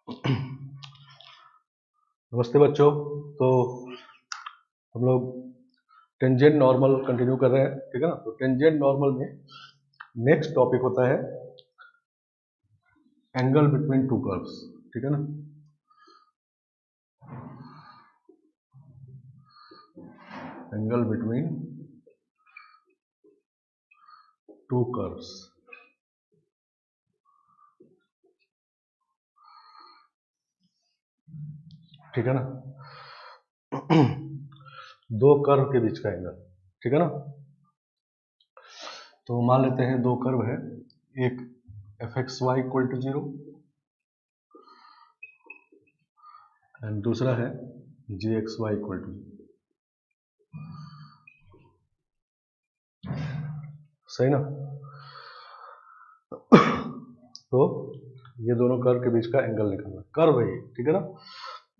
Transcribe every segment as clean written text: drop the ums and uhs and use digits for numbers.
नमस्ते बच्चों। तो हम लोग टेंजेंट नॉर्मल कंटिन्यू कर रहे हैं, ठीक है ना। तो टेंजेंट नॉर्मल में नेक्स्ट टॉपिक होता है एंगल बिटवीन टू कर्व्स, ठीक है ना। एंगल बिटवीन टू कर्व्स, ठीक है ना। दो कर्व के बीच का एंगल, ठीक है ना। तो मान लेते हैं दो कर्व है, एक fxy इक्वल टू 0 एंड दूसरा है gxy इक्वल टू 0, सही ना। तो ये दोनों कर्व के बीच का एंगल निकालना, कर्व है ये, ठीक है ना।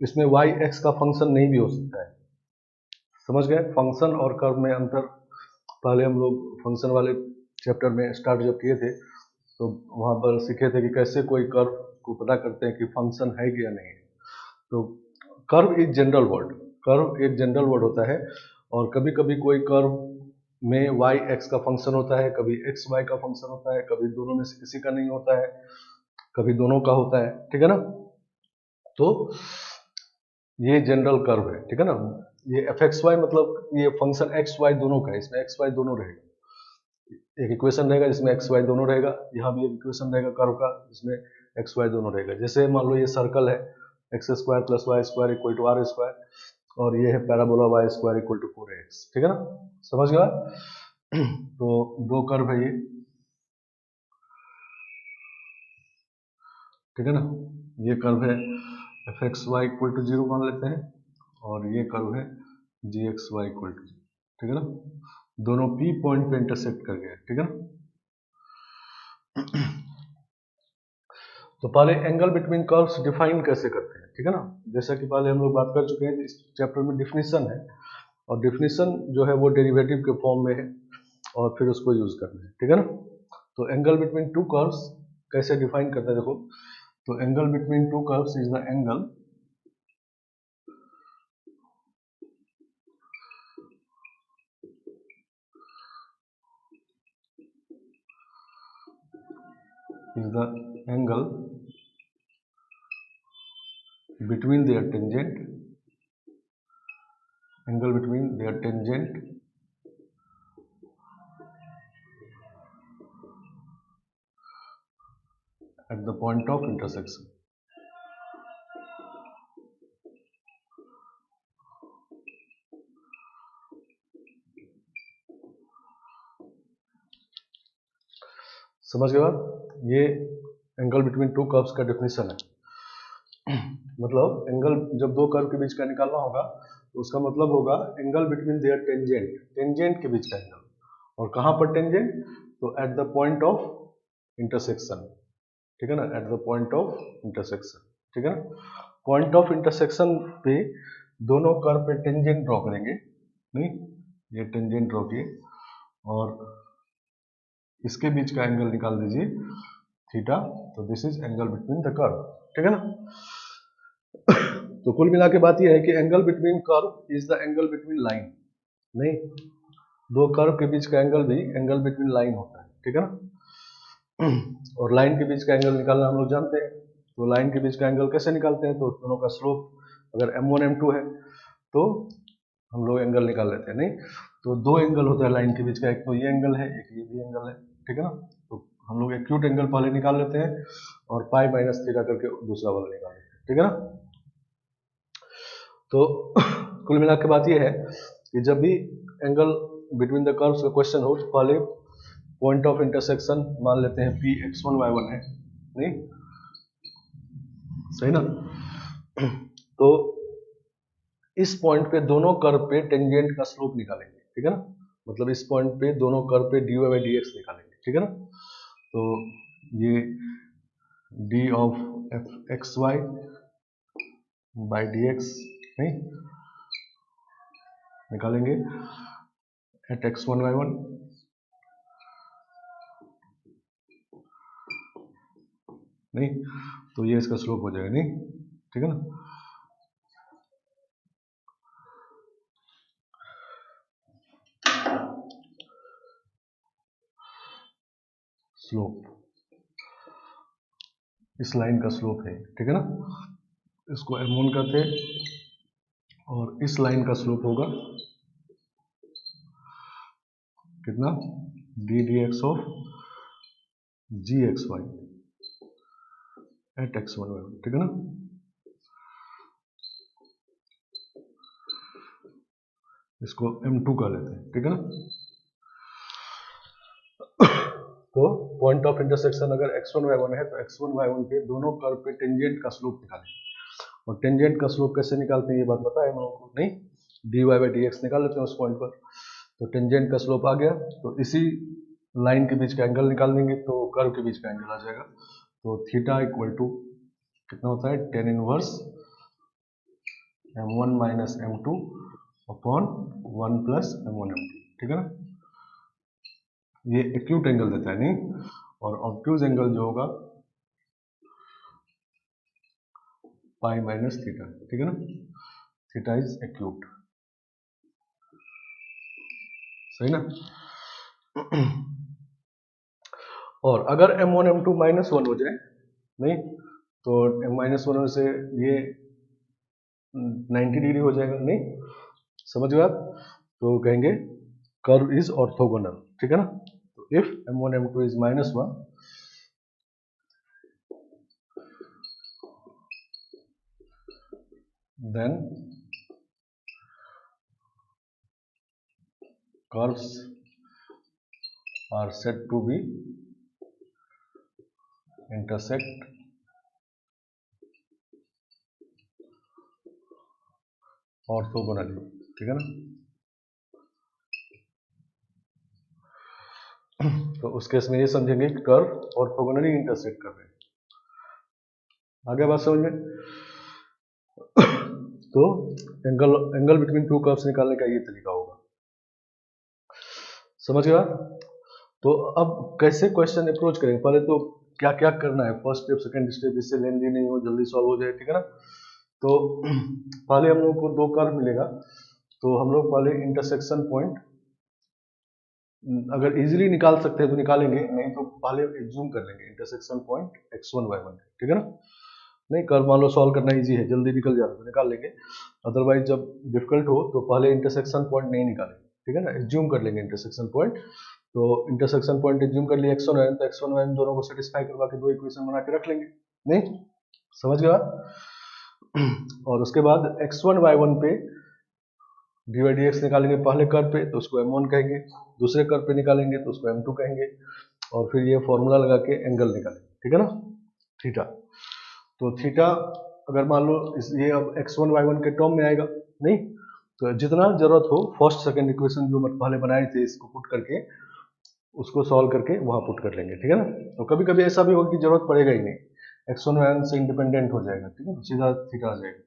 इसमें y x का फंक्शन नहीं भी हो सकता है, समझ गए। फंक्शन और कर्व में अंतर पहले हम लोग फंक्शन वाले चैप्टर में स्टार्ट जब किए थे तो वहां पर सीखे थे कि कैसे कोई कर्व को पता करते हैं कि फंक्शन है कि या नहीं है। तो कर्व एक जनरल वर्ड, कर्व एक जनरल वर्ड होता है, और कभी कभी कोई कर्व में y x का फंक्शन होता है, कभी x y का फंक्शन होता है, कभी दोनों में से किसी का नहीं होता है, कभी दोनों का होता है, ठीक है ना। तो ये जनरल कर्व है, ठीक है ना। ये fxy मतलब ये फंक्शन x y दोनों का है, इसमें x y दोनों रहेगा। एक इक्वेशन रहेगा जिसमें x y दोनों रहेगा, यहाँ भी एक इक्वेशन रहेगा कर्व का जिसमें x y दोनों रहेगा। जैसे मान लो ये सर्कल है, x square plus Y square equal to R square, और ये है parabola Y square equal to 4x, ठीक है ना। समझ गया। तो दो कर्व है ये, ठीक है ना। ये कर्व है F x Y equal to 0 मान लेते हैं, और ये कर्व है G x Y equal to 0, ठीक है ना। दोनों P पॉइंट पे इंटरसेक्ट कर गए, ठीक है ना। तो पहले एंगल बिटवीन कर्व्स डिफाइन कैसे करते हैं, ठीक है ना। जैसा कि पहले हम लोग बात कर चुके हैं, इस चैप्टर में डिफिनीशन है, और डिफिनीशन जो है वो डेरिवेटिव के फॉर्म में है, और फिर उसको यूज करना है, ठीक है ना। तो एंगल बिटवीन टू कर्व्स कैसे डिफाइन करते हैं, देखो। तो angle between two curves is the angle between their tangent angle between their tangent at the point of intersection। समझ गए बात। ये एंगल बिटवीन टू कर्व्स का डेफिनेशन है। मतलब एंगल जब दो कर्व के बीच का निकालना होगा तो उसका मतलब होगा angle between their tangent, tangent के बीच का एंगल। और कहां पर टेंजेंट, तो at the point of intersection, ठीक है ना। At the point of intersection, ठीक है ना। पॉइंट ऑफ इंटरसेक्शन पे दोनों कर्व पे टेंजेंट ड्रॉ करेंगे, नहीं, ये टेंजेंट ड्रॉ किए, और इसके बीच का एंगल निकाल दीजिए थीटा। तो this is angle between the curve, ठीक है ना। तो कुल मिला के बात यह है कि angle between curve is the angle between line, नहीं, दो कर्व के बीच का एंगल भी एंगल बिटवीन लाइन होता है, ठीक है ना। और लाइन के बीच का एंगल निकालना हम लोग जानते हैं। तो लाइन के बीच का एंगल कैसे निकालते हैं, तो दोनों का स्लोप अगर m1 m2 है तो हम लोग एंगल निकाल लेते हैं, नहीं। तो दो एंगल होता है लाइन के बीच का, एक तो ये एंगल है, एक ये भी एंगल है, ठीक है ना। तो हम लोग एक्यूट एंगल पहले निकाल लेते हैं और पाई माइनस थीटा करके दूसरा वाला निकाल लेते हैं, ठीक है ना। तो कुल मिला के बात ये है कि जब भी एंगल बिटवीन द कर्व्स का क्वेश्चन हो तो पहले पॉइंट ऑफ इंटरसेक्शन मान लेते हैं P x1 y1 है, नहीं, सही ना। तो इस पॉइंट पे दोनों कर्व पे टेंजेंट का स्लोप निकालेंगे, ठीक है ना। मतलब इस पॉइंट पे दोनों कर्व पे dy बाई डी एक्स निकालेंगे, ठीक है ना। तो ये d of f x y by d x, नहीं, निकालेंगे एट x1 y1, नहीं। तो ये इसका स्लोप हो जाएगा, नहीं? ठीक है ना। स्लोप इस लाइन का स्लोप है, ठीक है ना। इसको m1 कहते हैं और इस लाइन का स्लोप होगा कितना, d d x of g x y at x one y, ठीक है ना। इसको m2 कह लेते हैं, ठीक है ना। तो पॉइंट ऑफ इंटरसेक्शन अगर x1 y1 है तो x1 y1 के दोनों कर्व पे टेंजेंट का स्लोप निकालें। और टेंजेंट का स्लोप कैसे निकालते हैं ये बात पता है हम लोगों को, नहीं? dy बाई डी एक्स निकाल लेते हैं उस पॉइंट पर। तो टेंजेंट का स्लोप आ गया तो इसी लाइन के बीच का एंगल निकाल देंगे तो कर्व के बीच का एंगल आ जाएगा। तो थीटा इक्वल टू कितना होता है, tan inverse m1 minus m2 upon 1 plus m1 m2, ठीक है ना। ये एक्यूट एंगल देता है, नहीं? और ऑब्ट्यूज एंगल जो होगा पाई माइनस थीटा, ठीक है ना। थीटा इज एक्यूट, सही ना। और अगर m1 m2 माइनस वन हो जाए, नहीं, तो माइनस वन से ये 90 डिग्री हो जाएगा, नहीं? समझ गए आप? तो कहेंगे कर्व इज ऑर्थोगोनल, ठीक है ना। तो if m1 m2 is minus one, then curves are said to be intersect orthogonally, ठीक है ना। तो उस केस में ये समझेंगे कि कर्व ऑर्थोगोनली इंटरसेक्ट कर रहे हैं। आगे बात समझ में। तो एंगल बिटवीन टू कर्व्स निकालने का ये तरीका होगा, समझ गया। तो अब कैसे क्वेश्चन अप्रोच करेंगे, पहले तो क्या क्या करना है, फर्स्ट स्टेप सेकंड स्टेप, जिससे लेंदी नहीं हो, जल्दी सॉल्व हो जाए, ठीक है ना। तो पहले हम लोग को दो कर्व मिलेगा तो हम लोग पहले इंटरसेक्शन पॉइंट अगर इजीली निकाल सकते हैं तो निकालेंगे, नहीं तो पहले एज्यूम कर लेंगे इंटरसेक्शन पॉइंट x1 y1, ठीक है ना। नहीं, कर्व मान लो सॉल्व करना इजी है, जल्दी निकल जाए तो निकाल लेंगे, अदरवाइज जब डिफिकल्ट हो तो पहले इंटरसेक्शन पॉइंट नहीं निकालेंगे, ठीक है ना, एज्यूम कर लेंगे इंटरसेक्शन पॉइंट। तो इंटरसेक्शन पॉइंट एज्यूम कर लिए x1 y1, तो x1 y1 दोनों को सेटिस्फाई करवा के दो इक्वेशन बना के रख लेंगे, नहीं? समझ गया। और उसके बाद x1 y1 पे डी बाई डी एक्स निकालेंगे पहले कर्व पे तो उसको m1 कहेंगे, दूसरे कर्व पे निकालेंगे तो उसको m2 कहेंगे, और फिर ये फॉर्मूला लगा के एंगल निकालेंगे, ठीक है ना, थीटा। तो थीटा अगर मान लो ये अब x1 y1 के टर्म में आएगा, नहीं? तो जितना जरूरत हो फर्स्ट सेकंड इक्वेशन जो पहले बनाए थे इसको पुट करके उसको सॉल्व करके वहां पुट कर लेंगे, ठीक है ना। तो कभी कभी ऐसा भी होगा कि जरूरत पड़ेगा ही नहीं, x1 y1 से इंडिपेंडेंट हो जाएगा, ठीक है, सीधा थीटा आ जाएगा,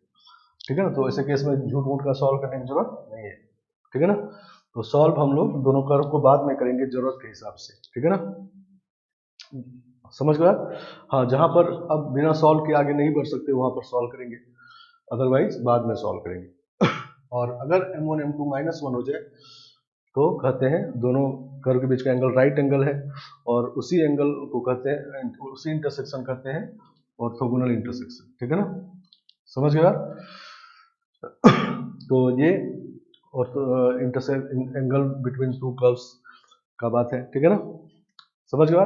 ठीक है ना। तो ऐसे केस में झूठ मूठ का सॉल्व करने की जरूरत नहीं है, ठीक है ना। तो सॉल्व हम लोग दोनों कर्व को बाद में करेंगे जरूरत के हिसाब से, ठीक है ना। समझ गया। हाँ, जहां पर अब बिना सॉल्व के आगे नहीं बढ़ सकते वहां पर सॉल्व करेंगे, अदरवाइज बाद में सॉल्व करेंगे। और अगर m1 m2 माइनस वन हो जाए तो कहते हैं दोनों कर्व के बीच का एंगल राइट एंगल है, और उसी एंगल को कहते हैं, उसी इंटरसेक्शन कहते हैं ऑर्थोगोनल इंटरसेक्शन, ठीक है ना। समझ गया। तो ये intersect angle between two curves का बात है, ठीक है ना। समझ गया।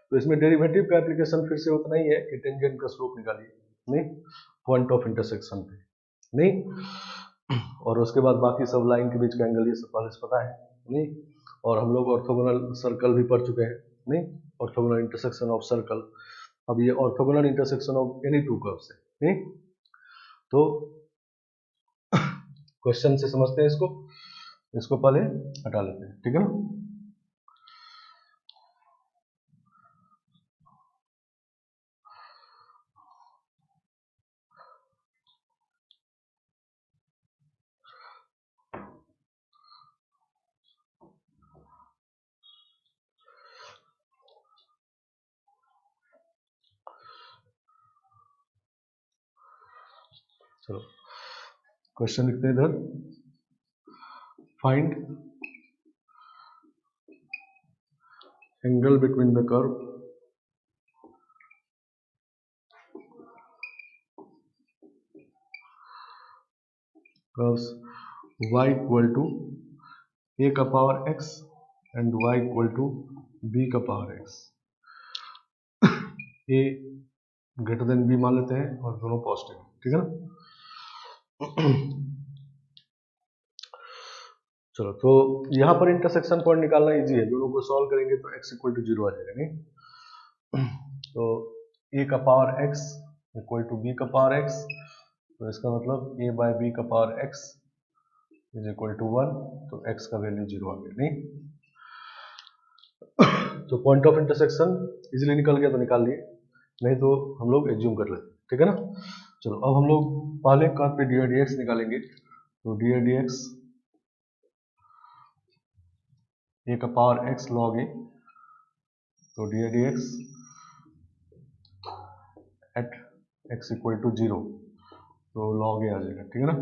तो इसमें डेरिवेटिव का एप्लीकेशन फिर से उतना ही है कि टेंजेंट का स्लोप निकालिए, नहीं, पॉइंट ऑफ इंटरसेक्शन पे, नहीं। और उसके बाद बाकी सब लाइन के बीच का एंगल ये सब पहले से पता है, नहीं। और हम लोग ऑर्थोगोनल सर्कल भी पढ़ चुके हैं, नहीं, ऑर्थोगोनल इंटरसेक्शन ऑफ सर्कल। अब ये orthogonal intersection of any two curves है, नहीं। तो क्वेश्चन से समझते हैं इसको, इसको पहले हटा लेते हैं, ठीक है ना। चलो क्वेश्चन लिखते हैं इधर, find angle between the curve curves y equal to a का power x and y equal to b का power x। a greater than b मान लेते हैं और दोनों पॉजिटिव, ठीक है ना। चलो तो यहाँ पर इंटरसेक्शन पॉइंट निकालना इजी है, दोनों को सॉल्व करेंगे तो x इक्वल टू 0 आ जाएगा, नहीं। तो a का power x equal to b का पावर x, तो इसका मतलब a बाय b का power x is equal to 1, तो x का वैल्यू 0 आ गया, नहीं। तो पॉइंट ऑफ इंटरसेक्शन इजीली निकल गया तो निकाल लिए, नहीं तो हम लोग एज्यूम कर लेते, ठीक है ना। चलो अब हम लोग पहले कर्व पे डी डी एक्स निकालेंगे, तो डी डी एक्स ए का पावर x log a, तो d d x at x equal to 0, तो log a आ जाएगा, ठीक है ना।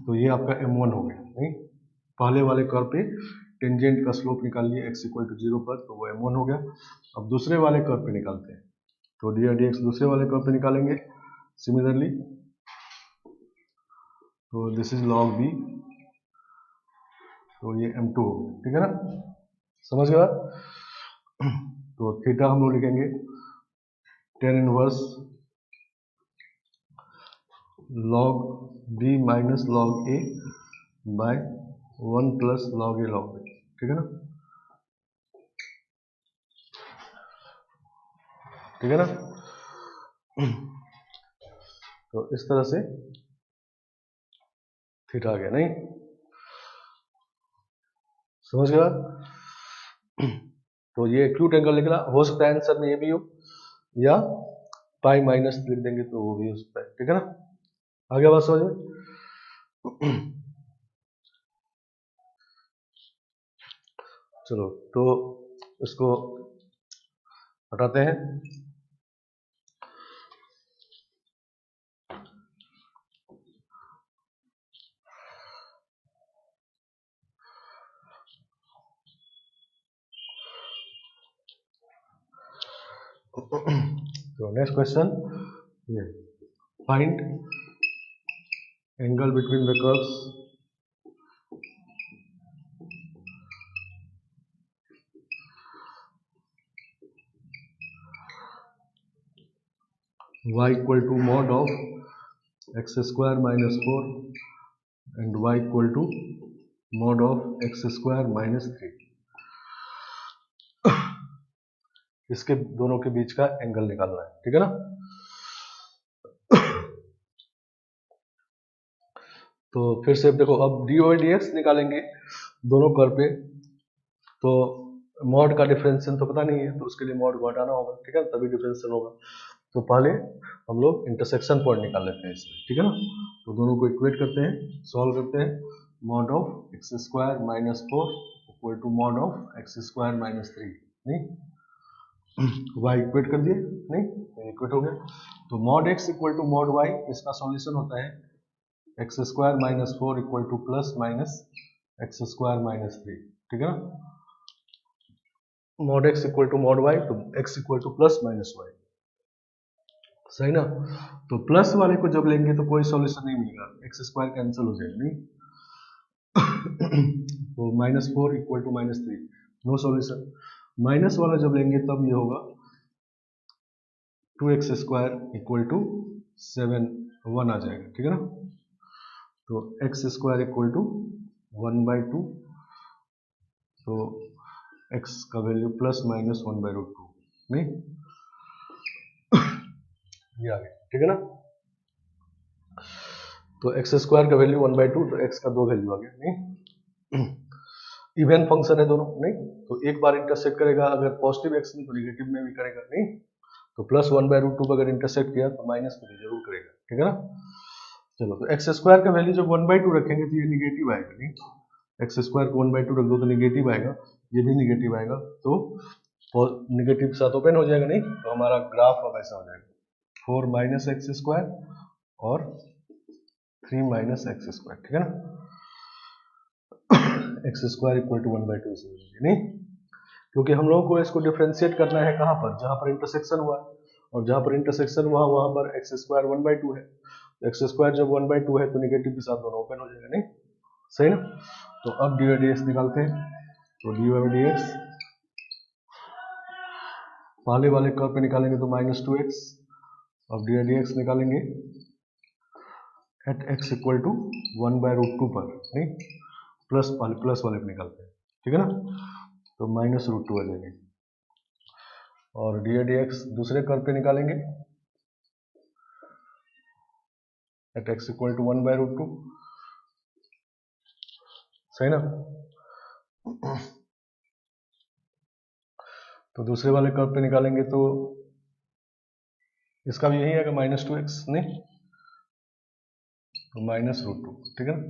तो ये आपका m1 हो गया, नहीं। पहले वाले कर्व पे टेंजेंट का स्लोप निकालिए x इक्वल टू 0 पर, तो वो m1 हो गया। अब दूसरे वाले कर्व पे निकालते हैं, तो डी डी एक्स दूसरे वाले कर्व पे निकालेंगे सिमिलरली, तो दिस इज log b, तो ये m2 हो गया, ठीक है ना, समझ गया। तो थीटा हम लोग लिखेंगे tan inverse log b minus log a by 1 plus log a log b, ठीक है ना, ठीक है ना। तो इस तरह से थीटा आ गया, नहीं, समझ गया। तो ये एक्यूट एंगल निकला, हो सकता है आंसर में ये भी हो, या पाई माइनस लिख देंगे तो वो भी हो सकता है, ठीक है ना। आगे बात समझिए। चलो तो इसको हटाते हैं। तो नेक्स्ट क्वेश्चन ये, find angle between the curves y equal to mod of x square minus 4 and y equal to mod of x square minus 3। इसके दोनों के बीच का एंगल निकालना है, ठीक है ना। तो फिर से देखो, अब डी ओवर डी एक्स निकालेंगे दोनों कर्व पे, तो मॉड का डिफरेंशियल तो पता नहीं है, तो उसके लिए मॉड को हटाना होगा, ठीक है, तभी डिफरेंशियल होगा। तो पहले हम लोग इंटरसेक्शन पॉइंट निकाल लेते हैं इसमें, ठीक है ना। तो दोनों को इक्वेट करते हैं, सॉल्व करते हैं। Mod of x square minus 4 equal to mod of x square minus 3, नहीं। वाई इक्वेट कर दिए, नहीं, इक्वेट हो गया। तो mod x equal to mod y, इसका सॉल्यूशन होता है x square minus 4 equal to plus minus x square minus 3, ठीक है ना। Mod x equal to mod y, तो x equal to plus minus y, सही ना। तो प्लस वाले को जब लेंगे तो कोई सॉल्यूशन नहीं मिलेगा, एक्स स्क्वायर कैंसिल हो जाएगा, नहीं। तो minus 4 equal to minus 3, no solution. Minus वाला जब लेंगे तब ये होगा 2x स्क्वायर इक्वल टू 7 1 आ जाएगा, ठीक है ना। तो एक्स स्क्वायर इक्वल टू 1/2, तो x का वैल्यू प्लस माइनस 1/2, नहीं, ये आ गया, ठीक है ना। तो एक्स स्क्वायर का वैल्यू 1/2, तो x का 2 वैल्यू आ गया, नहीं। इवन फंक्शन है दोनों, नहीं। तो एक बार इंटरसेक्ट करेगा, अगर पॉजिटिव एक्स में तो नेगेटिव में भी करेगा, नहीं। तो प्लस 1/2 अगर इंटरसेक्ट किया तो माइनस में भी जरूर करेगा, ठीक है ना। चलो तो एक्स स्क्वायर का वैल्यू जब 1/2 रखेंगे तो ये निगेटिव आएगा, नहीं। एक्स स्क्वायर को 1/2 रख दो तो निगेटिव आएगा, ये भी निगेटिव आएगा, तो निगेटिव के साथ ओपन हो जाएगा, नहीं। तो हमारा ग्राफ अब ऐसा हो जाएगा 4 माइनस एक्स स्क्वायर और 3 माइनस एक्स स्क्वायर, ठीक है ना, एक्स स्क्वायर इक्वल टू 1/2 से नहीं, क्योंकि हम लोगों को इसको डिफ्रेंशिएट करना है कहाँ पर, जहां पर इंटरसेक्शन हुआ, और जहां पर इंटरसेक्शन हुआ वहां पर एक्स स्क्वायर 1/2 है, एक्स स्क्वायर जब 1/2 है तो निगेटिव के साथ दोनों ओपन हो जाएगा, नहीं सही ना। तो अब डी वाई डी एक्स निकालते हैं, तो डी वाई डी एक्स पहले वाले कर्व पे निकालेंगे तो -2x, अब डी वाई डी एक्स निकालेंगे एट एक्स इक्वल टू 1/√2 पर, नहीं प्लस वाले पे निकालते हैं, ठीक है ना, तो -√2 आ जाएंगे, और डी डी एक्स दूसरे कर्व पे निकालेंगे एट एक्स इक्वल टू 1/√2, सही ना। तो दूसरे वाले कर्व पे निकालेंगे तो इसका भी यही आएगा -2x, नहीं तो -√2, ठीक है ना।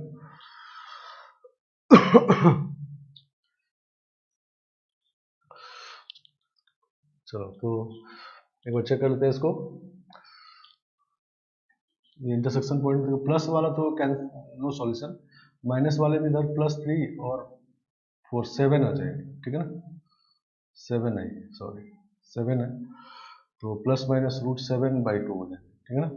चलो तो एक बार चेक कर लेते हैं इसको, ये इंटरसेक्शन पॉइंट प्लस वाला तो नो सॉल्यूशन, माइनस वाले में इधर +3 और 4 7 आ जाएगा, ठीक है ना, 7 है, सॉरी 7 है, तो ±√7/2 हो जाएगा, ठीक है ना।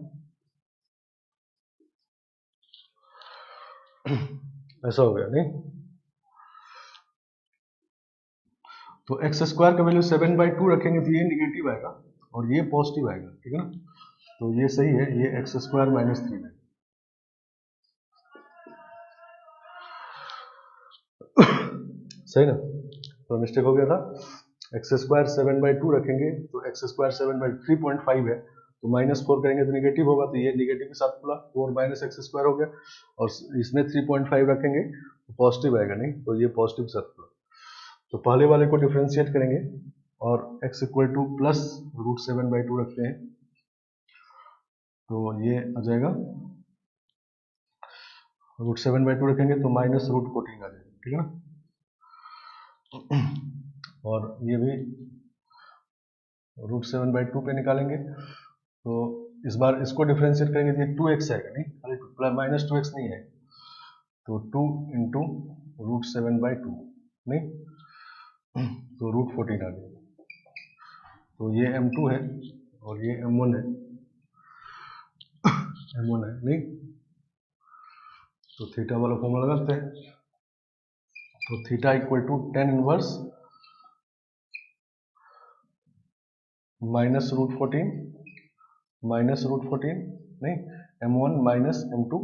ऐसा हो गया, नहीं तो एक्स स्क्वायर का वैल्यू 7/2 रखेंगे तो ये निगेटिव आएगा और ये पॉजिटिव आएगा, ठीक है ना, तो ये सही है, ये एक्स स्क्वायर -3 है। सही ना, तो मिस्टेक हो गया था, एक्स स्क्वायर 7/2 रखेंगे तो एक्स स्क्वायर 3.5 है, तो -4 करेंगे तो निगेटिव होगा, तो ये निगेटिव के साथ खुला 4 माइनस एक्स स्क्वायर हो गया, और इसमें 3.5 रखेंगे तो पॉजिटिव आएगा, नहीं तो ये पॉजिटिव के साथ खुला, तो पहले वाले को डिफ्रेंशिएट करेंगे और x इक्वल टू +√7/2 रखते हैं, तो ये आ जाएगा √7/2 रखेंगे तो -√14 आ जाएगा, ठीक है ना, और ये भी √7/2 पे निकालेंगे, तो इस बार इसको डिफ्रेंशिएट करेंगे तो ये 2x आएगा, नहीं -2x नहीं है, तो 2 इंटू √7/2, नहीं तो √14 आ गया, तो ये m2 है और ये m1 है, m1 है, नहीं तो थीटा वाला फॉर्मूला लगाते हैं, तो theta equal to tan inverse -√14 नहीं m1 minus m2,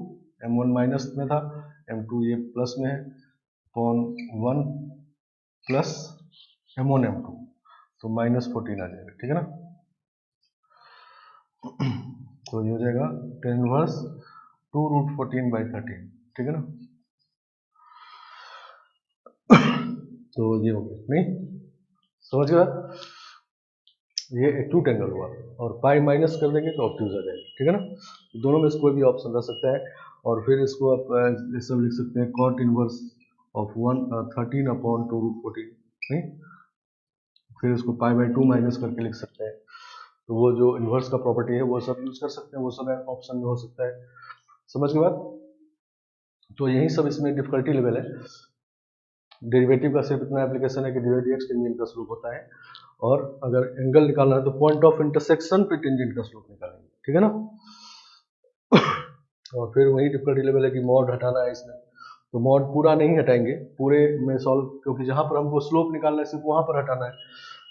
m1 minus में था, m2 ये प्लस में है, अपॉन 1 प्लस m1 m2, तो -14 आ जाएगा, ठीक है ना, तो ये हो जाएगा tan इनवर्स 2√14/13, ठीक है ना, तो ये हो गया, नहीं समझ गया, ये एक्यूट एंगल हुआ, और पाई माइनस कर देंगे तो ऑब्ट्यूज आ जाएगा, ठीक है ना, दोनों में से कोई भी ऑप्शन रह सकता है, और फिर इसको आप ऐसा लिख सकते हैं cot इनवर्स ऑफ 13/2√14, नहीं फिर इसको π/2 माइनस करके लिख सकते हैं, तो वो जो इनवर्स का प्रॉपर्टी है वो सब यूज कर सकते हैं, वो सब ऑप्शन में हो सकता है, समझ के बाद, तो यही सब इसमें डिफिकल्टी लेवल है, डेरिवेटिव का सिर्फ इतना एप्लीकेशन है कि डी एक्स टेंजेंट का स्लोप होता है, और अगर एंगल निकालना है तो पॉइंट ऑफ इंटरसेक्शन पे टेंजेंट का स्लोप निकालेंगे, ठीक है ना, और फिर वही डिफिकल्टी लेवल है कि मॉड हटाना है इसमें, तो मॉड पूरा नहीं हटाएंगे, पूरे में सॉल्व, क्योंकि जहां पर हमको स्लोप निकालना है सिर्फ वहां पर हटाना है,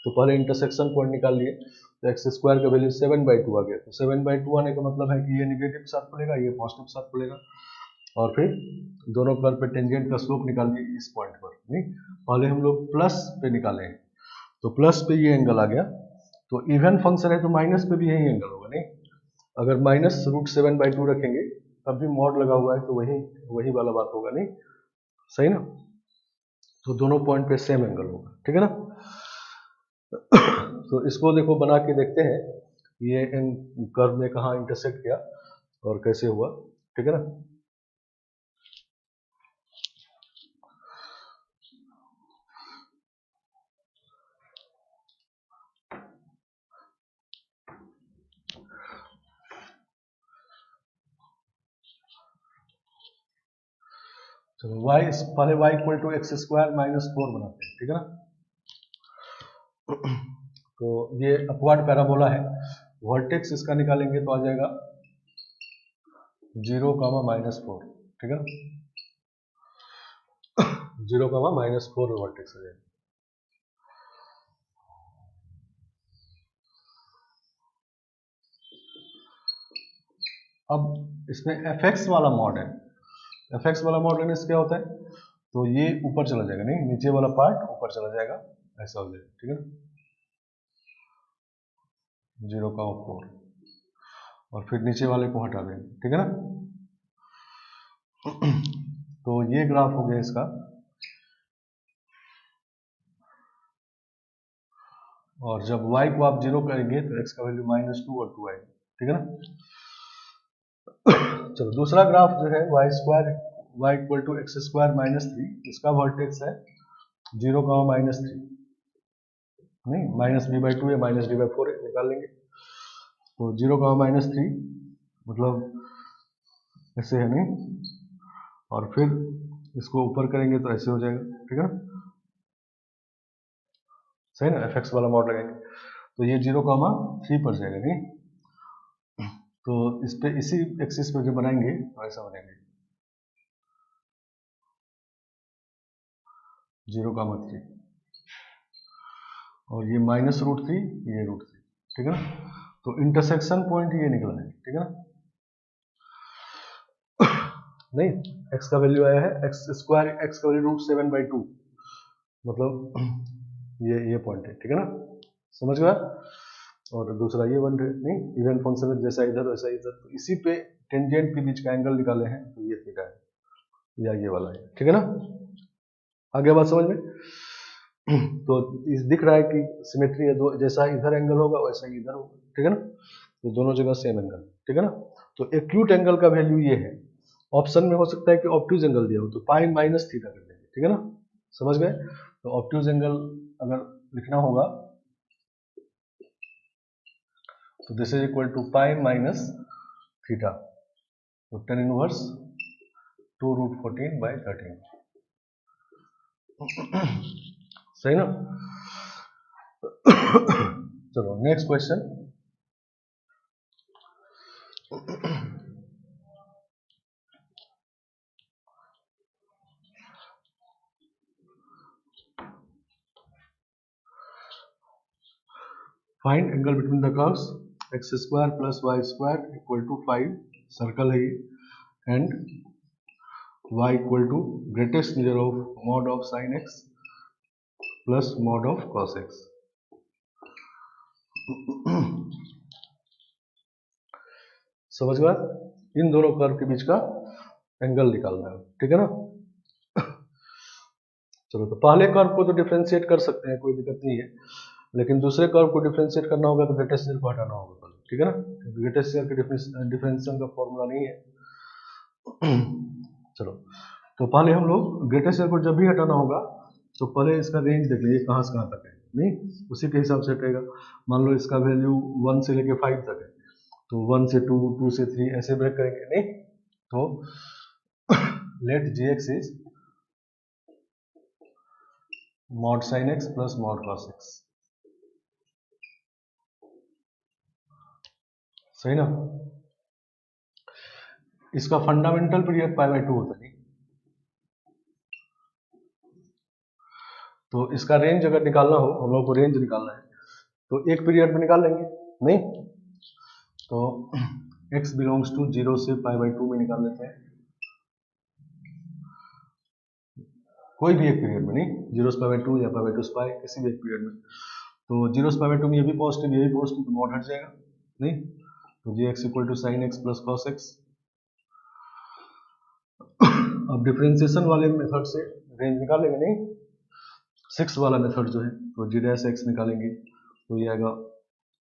तो पहले इंटरसेक्शन पॉइंट निकाल लिए, तो एक्स स्क्वायर का वैल्यू 7/2 आ गया, तो 7/2 आने का मतलब है कि ये निगेटिव के साथ खुलेगा, ये पॉजिटिव के साथ खुलेगा, और फिर दोनों कर्व पे टेंजेंट का स्लोप निकालिए इस पॉइंट पर, नहीं पहले हम लोग प्लस पे निकाले हैं, तो प्लस पे ये एंगल आ गया, तो इवन फंक्शन है तो माइनस पे भी यही एंगल होगा, नहीं अगर -√7/2 रखेंगे तब भी मॉड लगा हुआ है तो वही वाला बात होगा, नहीं सही ना, तो दोनों पॉइंट पे सेम एंगल होगा, ठीक है ना, तो इसको देखो बना के देखते हैं ये कर्व में कहाँ इंटरसेक्ट किया और कैसे हुआ, ठीक है ना, चलो y पहले y equal to x square minus 4 बनाते हैं, ठीक है ना। तो ये अपवर्ड पैराबोला है, वर्टेक्स इसका निकालेंगे तो आ जाएगा 0, -4, ठीक है ना। 0, -4 वर्टेक्स आ जाएगा। अब इसमें fx वाला मॉड है, fx वाला मॉड लेने से क्या होता है, तो ये ऊपर चला जाएगा, नहीं नीचे वाला पार्ट ऊपर चला जाएगा, ऐसा हो जाएगा, ठीक है ना। 0,4 और फिर नीचे वाले को हटा देंगे, ठीक है ना। तो ये ग्राफ हो गया इसका, और जब y को आप 0 करेंगे तो x का वैल्यू -2 और 2 आएगा, ठीक है ना। चलो दूसरा ग्राफ जो है y equal to x square -3, इसका वर्टेक्स है 0, -3, नहीं -b/2 या -d/4 निकाल लेंगे। तो 0, -3 मतलब ऐसे है, नहीं, और फिर इसको ऊपर करेंगे तो ऐसे हो जाएगा, ठीक है ना, सही ना। fx वाला मॉड लगाएंगे तो ये 0,3 पर जाएगा, नहीं, तो इस पे इसी एक्सिस पे जो बनाएंगे तो ऐसा बनेंगे 0,3 और ये -√3, ये √3, ठीक है ना। तो इंटरसेक्शन पॉइंट ये निकला है, ठीक है ना। नहीं, x का वैल्यू आया है x स्क्वायर, x का वैल्यू √7/2, मतलब ये पॉइंट है, ठीक है ना, समझ गया। और दूसरा ये बन रहे, नहीं, इवन फंक्शन है, जैसा इधर वैसा इधर, तो इसी पे टेंजेंट के बीच का एंगल निकाले हैं, तो ये थीटा है या ये वाला है, ठीक है ना। आगे बात समझ में। तो इस दिख रहा है कि सिमेट्री है, दो जैसा इधर एंगल होगा वैसा ही इधर होगा, ठीक है ना, तो दोनों जगह सेम एंगल, ठीक है ना। तो एक्यूट एंगल का वैल्यू ये है, ऑप्शन में हो सकता है कि ऑब्ट्यूज एंगल दिया हो तो पाई माइनस थीटा कर देंगे, ठीक है ना, समझ गए। तो ऑब्ट्यूज एंगल अगर लिखना होगा तो this is equal to pi minus theta, तो tan इनवर्स 2√14/13, सही ना। चलो next question. Find angle between the curves x square plus Y square equal to 5, circle है ये, and y equal to greatest mirror of mod of sine x plus mod of cos x. समझ गया, इन दोनों curve के बीच का angle निकालना है, ठीक है ना। चलो तो पहले कर्व को तो डिफरेंशिएट कर सकते हैं, कोई दिक्कत नहीं है, लेकिन दूसरे कर्व को डिफरेंशिएट करना होगा तो ग्रेटेस्ट मिरर को हटाना होगा पहले, ठीक है ना, क्योंकि ग्रेटेस्ट मिरर के डिफरेंशिएशन का फॉर्मूला नहीं है। चलो तो पहले हम लोग ग्रेटेस्ट मिरर को जब भी हटाना होगा तो पहले इसका रेंज देख लीजिए कहाँ से कहाँ तक है, नहीं, उसी के हिसाब से हटेगा। मान लो इसका वैल्यू 1 से लेके 5 तक है, तो 1 से 2, 2 से 3 ऐसे ब्रेक करेंगे, नहीं, तो let gx is mod sine x plus mod cos x, सही ना। इसका फंडामेंटल पीरियड π/2 होता है, नहीं, तो इसका रेंज अगर निकालना हो, हम लोग को रेंज निकालना है तो एक पीरियड में निकाल लेंगे, नहीं, तो x बिलोंग्स टू 0 से π/2 में निकाल लेते हैं, कोई भी एक पीरियड में, नहीं 0 से π/2 या π/2 से पाई, किसी भी एक पीरियड में। तो 0 से π/2 में ये भी पॉजिटिव, ये भी पॉजिटिव, तो मॉड हट जाएगा, नहीं, तो gx equal to sine x plus cos x. अब डिफरेंशिएशन वाले मेथड से रेंज निकालेंगे, नहीं, 6 वाला मेथड जो है, तो g डैश एक्स निकालेंगे तो ये आएगा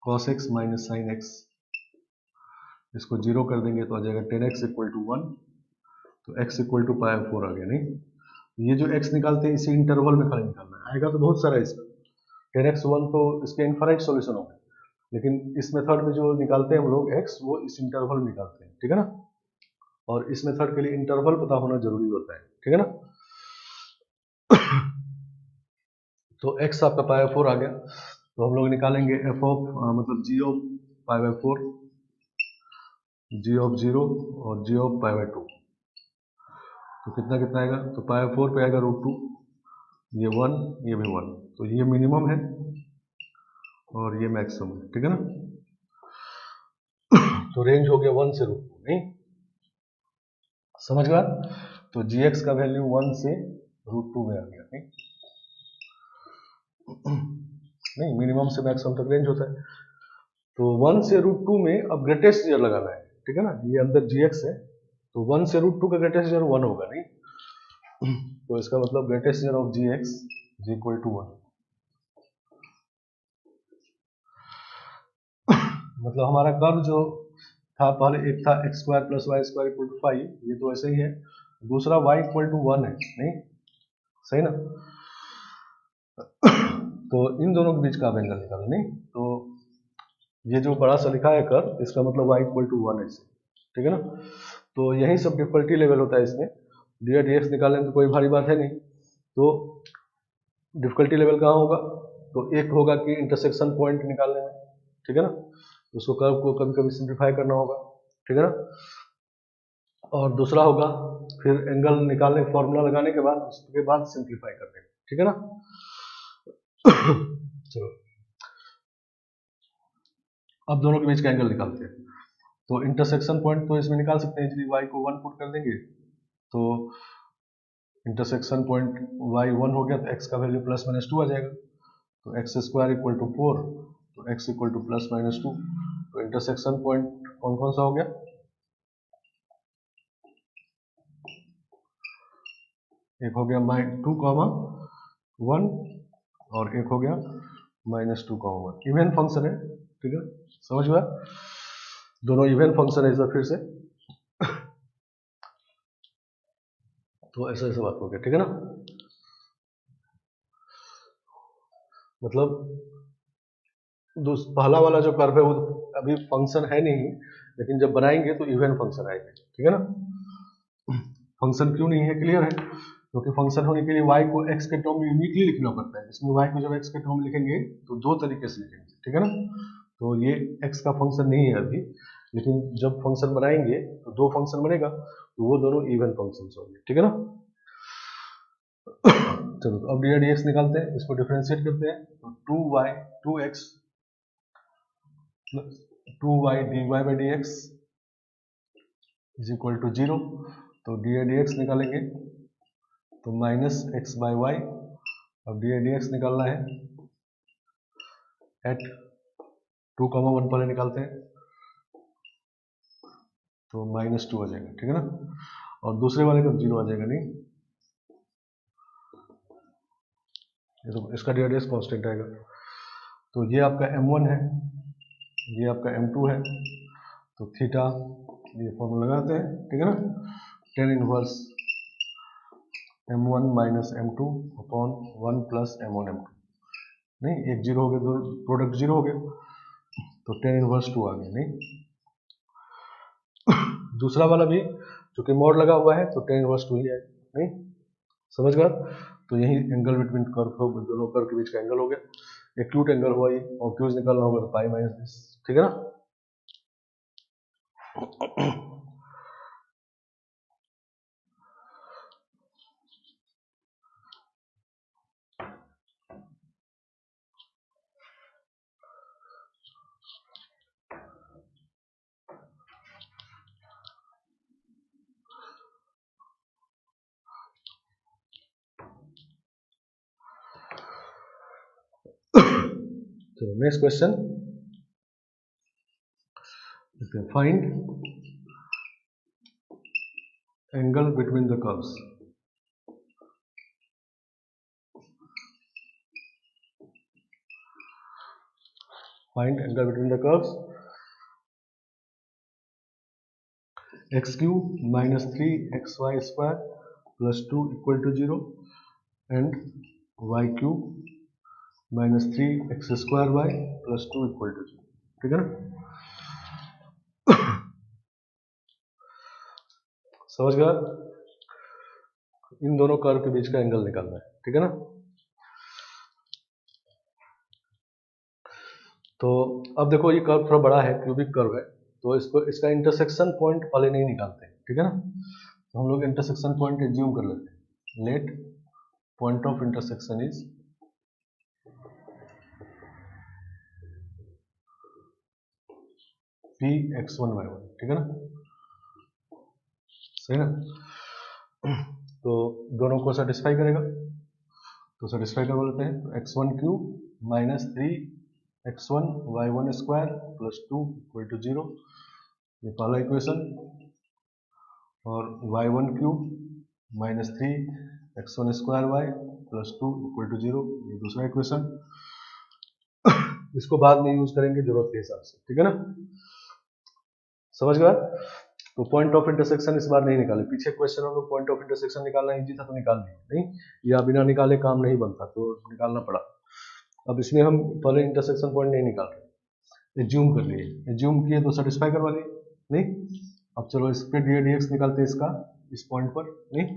cos x minus sine x, इसको 0 कर देंगे तो आ जाएगा tan x इक्वल टू 1, तो x इक्वल टू π/4 आ गया, नहीं, ये जो x निकालते हैं इसी इंटरवल में खाली निकालना है, आएगा तो बहुत सारा इसका, tan x 1 तो इसके इनफाइनाइट सॉल्यूशन होगा, लेकिन इस मेथड में जो निकालते हैं हम लोग x, वो इस इंटरवल में निकालते हैं, ठीक है ना। और इस मेथड के लिए इंटरवल पता होना जरूरी होता है, ठीक है ना। तो x आपका पाई बाई 4 आ गया, तो हम लोग निकालेंगे f ऑफ मतलब g of pi by 4, g of 0 और g ऑफ पाई बाई 2। तो कितना कितना आएगा, तो पाई बाई 4 पे आएगा √2, ये 1, ये भी 1, तो ये मिनिमम है और ये मैक्सिमम है, ठीक है ना। तो रेंज हो गया 1 से √2, नहीं समझ गया। तो gx का वैल्यू 1 से √2 में आ गया, नहीं मिनिमम से मैक्सिमम तक रेंज होता है। तो 1 से √2 में अब ग्रेटेस्ट ईयर लगाना है, ठीक है ना। ये अंदर gx है, तो 1 से √2 का ग्रेटेस्ट ईयर 1 होगा, नहीं तो इसका मतलब greatest year of gx is equal to 1। मतलब हमारा कर्व जो था पहले, एक था x square plus Y square equal to 5, ये तो ऐसे ही है। दूसरा y इक्वल टू 1 है, नहीं सही ना। तो इन दोनों के बीच का आप एंगल निकालो, नहीं तो ये जो बड़ा सा लिखा है कर्व, इसका मतलब y इक्वल टू 1 है, ठीक है ना। तो यही सब डिफिकल्टी लेवल होता है इसमें। डी एक्स निकालने में तो कोई भारी बात है नहीं। तो डिफिकल्टी लेवल कहाँ होगा, तो एक होगा कि इंटरसेक्शन पॉइंट निकालने में, ठीक है ना। उसको कर्व को कभी कभी सिंप्लीफाई करना होगा, ठीक है ना। और दूसरा होगा फिर एंगल निकालने फॉर्मूला लगाने के बाद, उसके बाद सिंप्लीफाई करने में, ठीक है ना। चलो अब दोनों के बीच का एंगल निकालते हैं। तो इंटरसेक्शन पॉइंट तो इसमें निकाल सकते हैं, यदि y को 1 पुट कर देंगे तो इंटरसेक्शन पॉइंट y 1 हो गया, तो x का वैल्यू प्लस माइनस 2 आ जाएगा। तो एक्स स्क्वायर इक्वल टू 4, तो x equal to plus minus 2। तो इंटरसेक्शन पॉइंट कौन कौन सा हो गया, एक हो गया -2, 1 और एक हो गया -2, 1। इवन फंक्शन है, ठीक है, समझ में। दोनों इवन फंक्शन है इस बार फिर से। तो ऐसा ऐसा बात हो गया, ठीक है ना। मतलब पहला वाला जो कर्व है वो अभी फंक्शन है नहीं, लेकिन जब बनाएंगे तो इवन फंक्शन आएगा, ठीक है ना। फंक्शन क्यों नहीं है, क्लियर है। क्योंकि फंक्शन होने के लिए y को x के टर्म में यूनिकली लिखना पड़ता है। इसमें y को जब x के टर्म में लिखेंगे तो दो तरीके से लिखेंगे, ठीक है ना। तो ये x का फंक्शन नहीं है अभी, लेकिन जब फंक्शन बनाएंगे तो दो फंक्शन बनेगा, तो वो दोनों इवन फंक्शन होंगे, ठीक है ना। चलो अब डी डी एक्स निकालते हैं, इसको डिफरेंशिएट करते हैं। तो 2x dy by d x is equal to 0। तो डी डी एक्स निकालेंगे तो -x बाई वाई। अब डी डी एक्स निकालना है एट 2, 1 पहले निकालते हैं, तो -2 आ जाएगा, ठीक है ना। और दूसरे वाले का 0 आ जाएगा, नहीं ये तो इसका डी डी एक्स कॉन्स्टेंट आएगा। तो ये आपका m1 है, ये आपका m2 है। तो थीटा ये फॉर्मूला लगाते हैं, ठीक है ना। tan inverse m1 minus m2 upon 1 plus m1 m2। नहीं एक 0 हो गया, दो प्रोडक्ट 0 हो गया, तो tan इनवर्स 2 आ गया, नहीं। दूसरा वाला भी चूंकि मोड लगा हुआ है तो tan इनवर्स 2 ही आएगा, नहीं समझ गया। तो यही एंगल बिटवीन कर्व, दोनों कर्व के बीच का एंगल हो गया। एक्यूट एंगल हुआ ये, और क्यूज निकालना होगा तो पाई माइनस दिस, ठीक है ना। So next question, find angle between the curves. Find angle between the curves. X cube minus 3xy square plus 2 equal to 0 and y cube minus 3x square y plus 2 equal to 0, ठीक है ना। समझ गया? इन दोनों curve के बीच का angle निकालना है, ठीक है ना। तो अब देखो ये कर्व थोड़ा बड़ा है, क्यूबिक कर्व है, तो इसका इंटरसेक्शन पॉइंट पहले नहीं निकालते, ठीक है ना। तो हम लोग इंटरसेक्शन पॉइंट एज्यूम कर लेते हैं। Let point of intersection is P x1 y1, ठीक है ना, सही ना। तो दोनों को सेटिस्फाई करेगा, तो सेटिस्फाई कर लेते हैं। तो x1 cube minus 3x1 y1 square plus 2 equal to 0, ये पहला इक्वेशन। और y1 cube minus 3x1 square y plus 2 equal to 0, ये दूसरा इक्वेशन। इसको बाद में यूज करेंगे जरूरत के हिसाब से, ठीक है ना, समझ गया। तो पॉइंट ऑफ इंटरसेक्शन इस बार नहीं निकाले, पीछे क्वेश्चन में पॉइंट ऑफ इंटरसेक्शन निकालना इजी था तो निकाल नहीं, या बिना निकाले काम नहीं बनता तो निकालना पड़ा। अब इसमें हम पहले इंटरसेक्शन पॉइंट नहीं निकाल रहे, एज्यूम कर लिए, एज्यूम किए तो सेटिस्फाई करवा लिए, नहीं। अब चलो इस पे dx निकालते हैं इसका, इस पॉइंट पर, नहीं।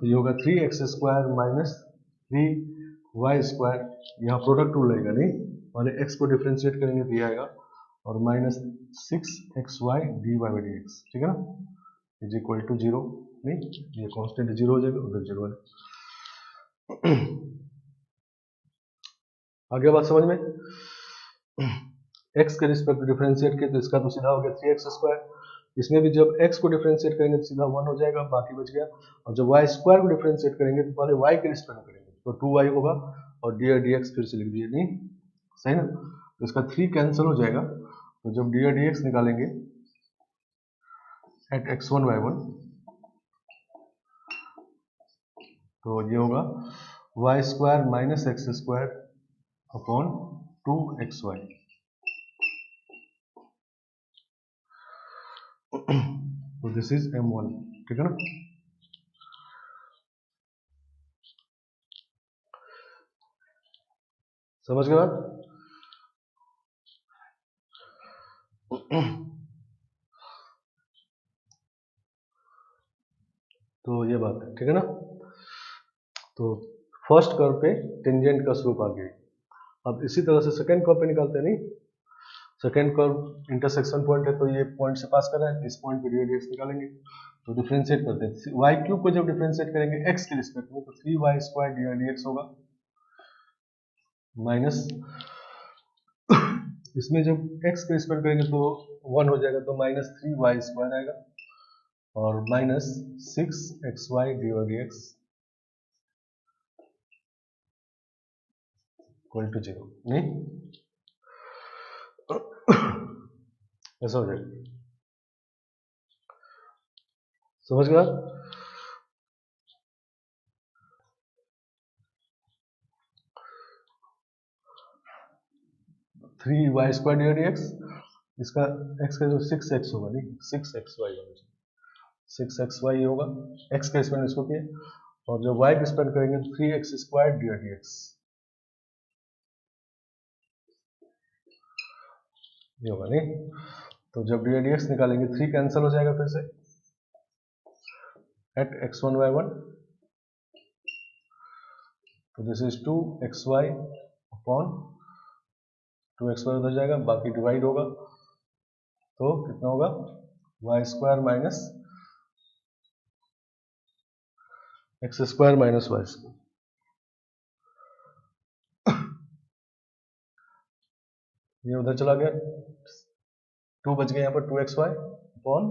ये होगा 3x square minus 3y square, यहाँ प्रोडक्ट रूल लगेगा, नहीं, पहले x को डिफ्रेंशिएट करेंगे तो ये आएगा, और minus 6xy dy by dx, ठीक है ना, इज इक्वल टू 0, नहीं, ये कांस्टेंट 0 हो जाएगा, उधर 0 है। आगे बात समझ में। x के रिस्पेक्ट डिफरेंशिएट किया तो इसका तो सीधा हो गया 3x स्क्वायर, इसमें भी जब x को डिफरेंशिएट करेंगे तो सीधा 1 हो जाएगा, बाकी बच गया। और जब y स्क्वायर को डिफरेंशिएट करेंगे तो पहले y के रिस्पेक्ट में करेंगे तो 2y होगा, और dx फिर से लिख दिए, नहीं, सही ना। तो इसका 3 कैंसिल हो जाएगा, तो जब dx निकालेंगे एट x1 y1, तो ये होगा y square minus x square upon 2xy। तो दिस इज m1, ठीक है ना। समझ गए बात। तो ये बात है, ठीक है ना। तो फर्स्ट कर्व पे टेंजेंट का स्लोप आ गया। अब इसी तरह से सेकंड कर्व पे निकालते हैं, नहीं, सेकंड कर्व इंटरसेक्शन पॉइंट है तो ये पॉइंट से पास कर रहा है, इस पॉइंट पे dx निकालेंगे, तो डिफरेंशिएट करते हैं। y क्यूब को जब डिफरेंशिएट करेंगे x के रिस्पेक्ट में तो 3y स्क्वायर dx होगा, माइनस इसमें जब x के रिस्पेक्ट करेंगे तो 1 हो जाएगा, तो माइनस 3y स्क्वायर आएगा, और minus 6xy dx equal to 0, नहीं, ऐसा हो जाएगा। समझ गया। 3y स्क्वायर dx, इसका x का जो 6x होगा, नहीं, 6xy होगा, 6xy होगा, x का स्पेंड इसको किए, और जब y का स्पेंड करेंगे तो 3x स्क्वायर dx ये होगा, नहीं। तो जब dx निकालेंगे 3 कैंसिल हो जाएगा फिर से एट x1 y1, तो this is 2xy upon 2xy उधर जाएगा, बाकी डिवाइड होगा, तो कितना होगा y square minus x square minus y square, ये उधर चला गया, 2 बच गया यहाँ पर 2xy upon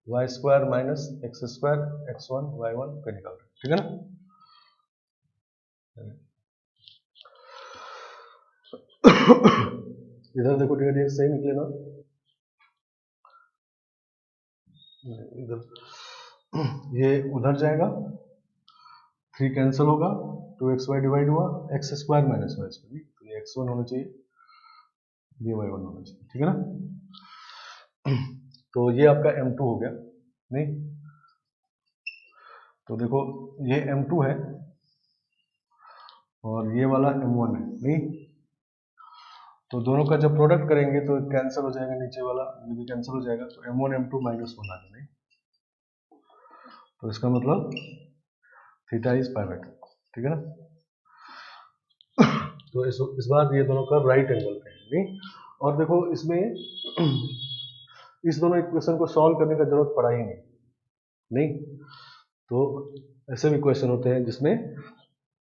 y square minus x square x1 y1 पे निकाल रहे, ठीक है ना। इधर देखो dx सही निकले ना, इधर ये उधर जाएगा, 3 कैंसिल होगा, 2xy डिवाइड हुआ, x square minus y square, तो ये x1 होना चाहिए, ये y1 होना चाहिए, ठीक है ना। तो ये आपका m2 हो गया, नहीं। तो देखो ये m2 है और ये वाला m1 है, नहीं। तो दोनों का जब प्रोडक्ट करेंगे तो कैंसिल हो जाएगा, नीचे वाला ये भी कैंसिल हो जाएगा, तो m1 m2 -1 आ जाएगा। तो इसका मतलब थीटा इज π/2, ठीक है ना। तो इस बार ये दोनों का राइट एंगल पे है, नहीं। और देखो इसमें इस दोनों इक्वेशन को सॉल्व करने का जरूरत पड़ा ही नहीं। तो ऐसे भी क्वेश्चन होते हैं जिसमें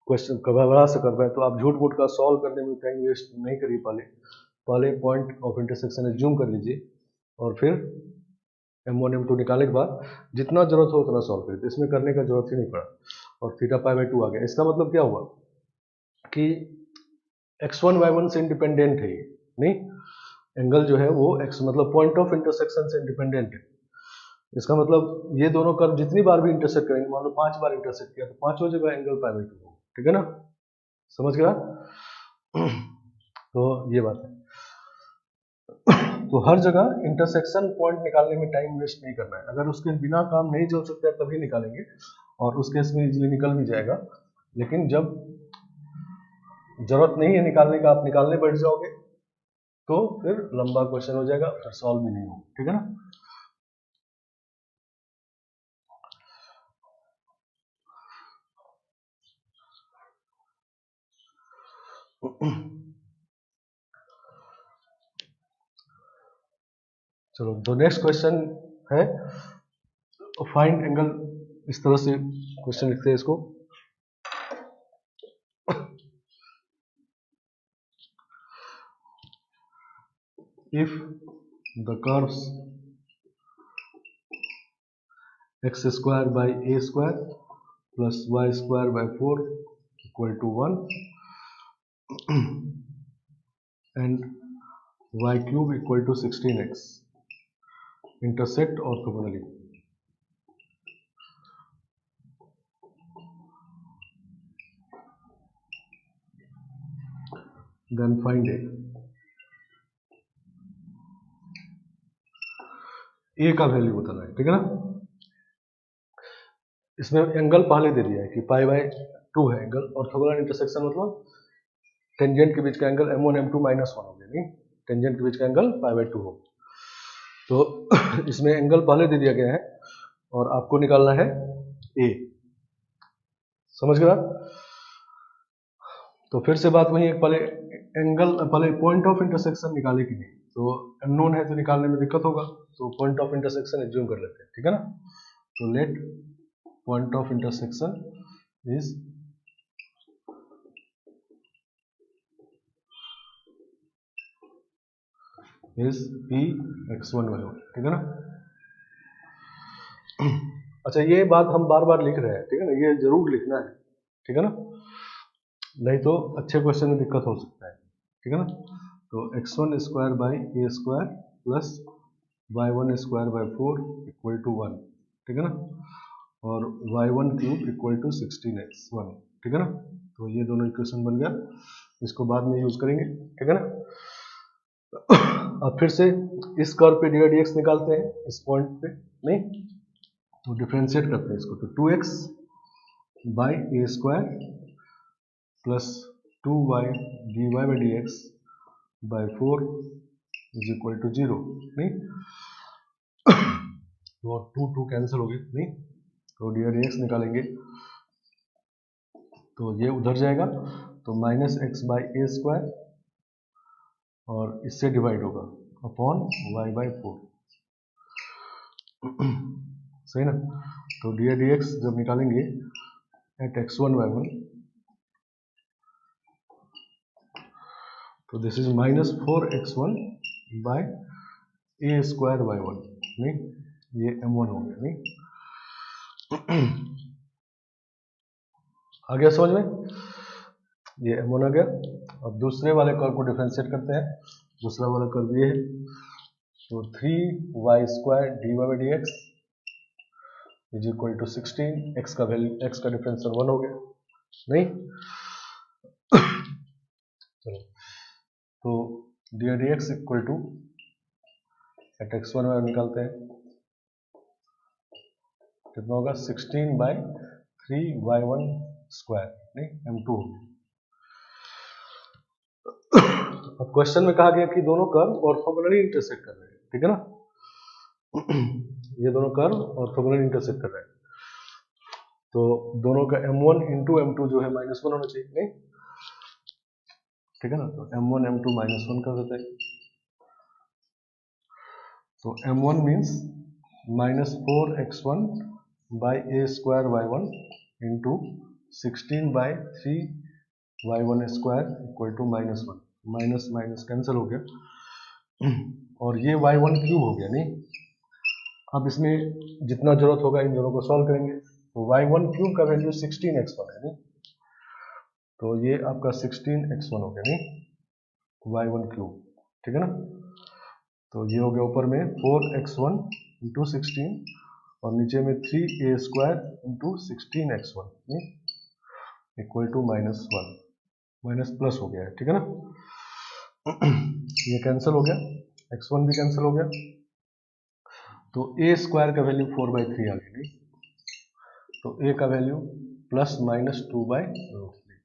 क्वेश्चन बड़ा से कर पाए, तो आप झूठ मूठ का सॉल्व करने में टाइम वेस्ट नहीं करिए। पहले पॉइंट ऑफ इंटरसेक्शन एज्यूम कर लीजिए और फिर m1 m2 निकालने के बाद जितना जरूरत हो उतना सॉल्व करिए। तो इसमें करने का जरूरत ही नहीं पड़ा और थीटा π/2 आ गया। इसका मतलब क्या हुआ कि x1 y1 से इंडिपेंडेंट है ये, नहीं। एंगल जो है वो x मतलब पॉइंट ऑफ इंटरसेक्शन से इंडिपेंडेंट है। इसका मतलब ये दोनों कर्व जितनी बार भी इंटरसेक्ट करेंगे, मान लो 5 बार इंटरसेक्ट किया तो 5 जगह एंगल π/2 होगा, ठीक है ना। समझ गया। तो ये बात है। तो हर जगह इंटरसेक्शन पॉइंट निकालने में टाइम वेस्ट नहीं करना है। अगर उसके बिना काम नहीं चल सकता है तभी निकालेंगे, और उस केस में इजीली निकल भी जाएगा। लेकिन जब जरूरत नहीं है निकालने का, आप निकालने बैठ जाओगे तो फिर लंबा क्वेश्चन हो जाएगा, फिर सॉल्व भी नहीं होगा, ठीक है ना। चलो तो नेक्स्ट क्वेश्चन है फाइंड एंगल। इस तरह से क्वेश्चन लिखते हैं इसको। If the curves x square by a square plus y square by 4 equal to 1 and y cube equal to 16x intersect orthogonally, then find a का वैल्यू बताना है, ठीक है ना। इसमें एंगल पहले दे दिया है कि π/2 है एंगल। ऑर्थोगोनल इंटरसेक्शन मतलब टेंजेंट के बीच का एंगल m1 m2 -1 हो गया, नहीं। टेंजेंट के बीच का एंगल π/2 हो। तो इसमें एंगल पहले दे दिया गया है और आपको निकालना है a। समझ गया। तो फिर से बात वही है, पहले पॉइंट ऑफ इंटरसेक्शन निकाले कि नहीं। तो अननोन है तो निकालने में दिक्कत होगा, तो पॉइंट ऑफ इंटरसेक्शन एज्यूम कर लेते हैं, ठीक है ना। तो let point of intersection is p x1 y1, ठीक है ना। अच्छा ये बात हम बार बार लिख रहे हैं, ठीक है ना, ये जरूर लिखना है, ठीक है ना, नहीं तो अच्छे क्वेश्चन में दिक्कत हो सकता है, ठीक है ना। तो x1 square by a square plus y1 square by 4 equal to 1, ठीक है ना, और y1 cube equal to 16x1, ठीक है ना। तो ये दोनों इक्वेशन बन गया, इसको बाद में यूज करेंगे, ठीक है ना। अब फिर से इस कर्व पे डी एक्स निकालते हैं, इस पॉइंट पे, नहीं। तो डिफरेंशिएट करते हैं इसको, तो 2x by a square plus 2y dy by d x by 4 is equal to 0, नहीं। तो 2 कैंसिल हो गए, नहीं। तो डी एक्स निकालेंगे तो ये उधर जाएगा, तो minus x by a square और इससे डिवाइड होगा अपॉन y बाई 4, सही ना। तो डी एक्स जब निकालेंगे एट x1 y1, तो this is minus 4x1 by a square y1, नहीं। ये m1 हो गया, नहीं। आ गया समझ में, ये m1 आ गया। अब दूसरे वाले कर्व को डिफरेंशिएट करते हैं। दूसरा वाला कर्व ये है, तो 3y square dy by d x is equal to 16, x का वैल्यू, x का डिफरेंशियल 1 हो गया, नहीं। चलो तो d x equal to at x1 y निकालते हैं, कितना होगा 16 बाई 3y1 स्क्वायर, नहीं, m2 हो गया। अब क्वेश्चन में कहा गया कि दोनों कर्व ऑर्थोगोनली इंटरसेक्ट कर रहे हैं, ठीक है ना। ये दोनों कर्व ऑर्थोगोनली इंटरसेक्ट कर रहे हैं, तो दोनों का m1 इंटू m2 जो है -1 होना चाहिए, नहीं, ठीक है ना। तो m1 m2 -1 कर देते हैं। तो m1 means -4x1 by a square y1 into 16 by 3y1 square equal to -1। Minus minus cancel हो गया और ये y1 क्यूब हो गया, नहीं। अब इसमें जितना जरूरत होगा इन दोनों को सॉल्व करेंगे। तो y1 क्यूब का वैल्यू 16x1 है, नहीं। तो ये आपका 16x1 हो गया, नहीं, y1 क्यूब, ठीक है ना। तो ये हो गया ऊपर में 4x1 इंटू 16 और नीचे में 3a square into 16x1 equal to -1, minus plus हो गया है, ठीक है ना। ये कैंसिल हो गया, x1 भी कैंसिल हो गया, तो a स्क्वायर का वैल्यू 4/3 आ गया, नहीं। तो a का वैल्यू प्लस माइनस 2/√3,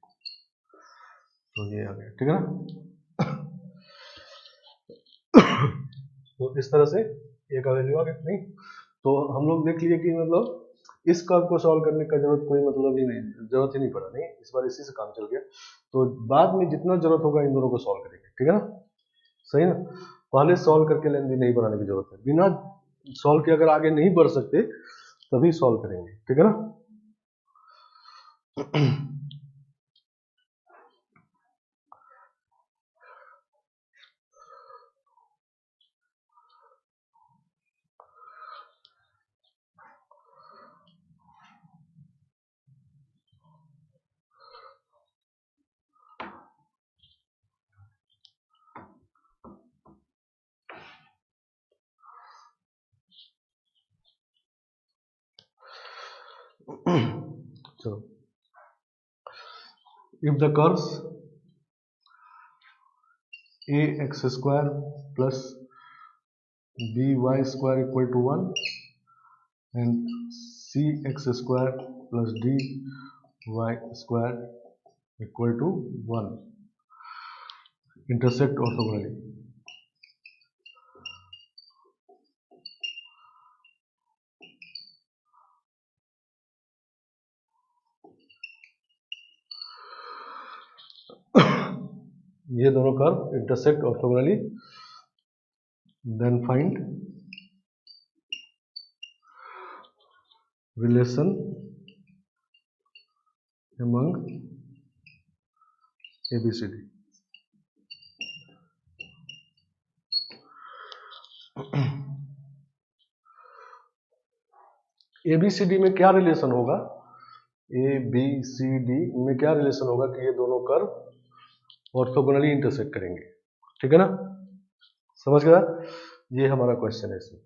तो ये आ गया, ठीक है ना। तो इस तरह से a का वैल्यू आ गया, नहीं। तो हम लोग देख लिए कि मतलब इस कर्व को सॉल्व करने का जरूरत कोई मतलब ही नहीं, जरूरत ही नहीं पड़ा, नहीं, इस बार इसी से काम चल गया। तो बाद में जितना जरूरत होगा इन दोनों को सॉल्व करेंगे, ठीक है ना, सही ना। पहले सॉल्व करके लेंदी नहीं बनाने की जरूरत है, बिना सॉल्व के अगर आगे नहीं बढ़ सकते तभी सॉल्व करेंगे, ठीक है ना। चलो, if the curves ax square plus by square equal to 1 and cx square plus dy square equal to 1 intersect orthogonally, ये दोनों curve intersect orthogonally, then find relation among ABCD। ABCD में क्या रिलेशन होगा, ABCD में क्या relation होगा कि ये दोनों कर्व ऑर्थोगोनली इंटरसेक्ट करेंगे, ठीक है ना, समझ गया। ये हमारा क्वेश्चन है इसमें।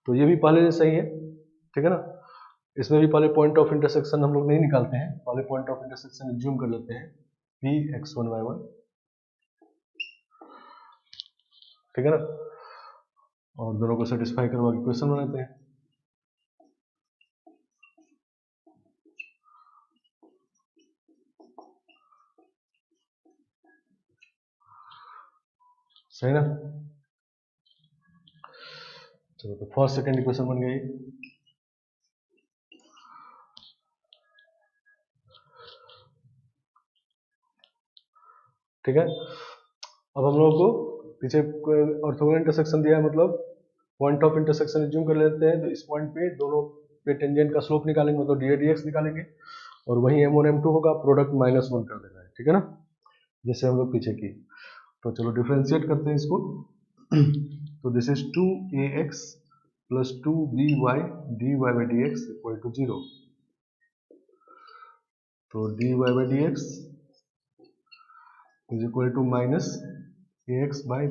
तो ये भी पहले जैसा ही है, ठीक है ना। इसमें भी पहले पॉइंट ऑफ इंटरसेक्शन हम लोग नहीं निकालते हैं, पहले पॉइंट ऑफ इंटरसेक्शन एज्यूम कर लेते हैं Px1y1, ठीक है ना, और दोनों को सेटिस्फाई करवा के क्वेश्चन बनाते हैं। सही ना। चलो, तो फर्स्ट सेकंड इक्वेशन बन गई, ठीक है। अब हम लोगों को पीछे ऑर्थोगोनल इंटरसेक्शन दिया है, मतलब पॉइंट ऑफ इंटरसेक्शन एज्यूम कर लेते हैं। तो इस पॉइंट पे दोनों पे टेंजेंट का स्लोप निकालेंगे, मतलब डी dx निकालेंगे, और वही m1 m2 होगा, प्रोडक्ट -1 कर देना है, ठीक है ना, जैसे हम लोग पीछे की। तो चलो डिफरेंशिएट करते हैं इसको। तो this is 2ax plus 2by dy/dx equal to 0। तो dy/dx is equal to -ax/by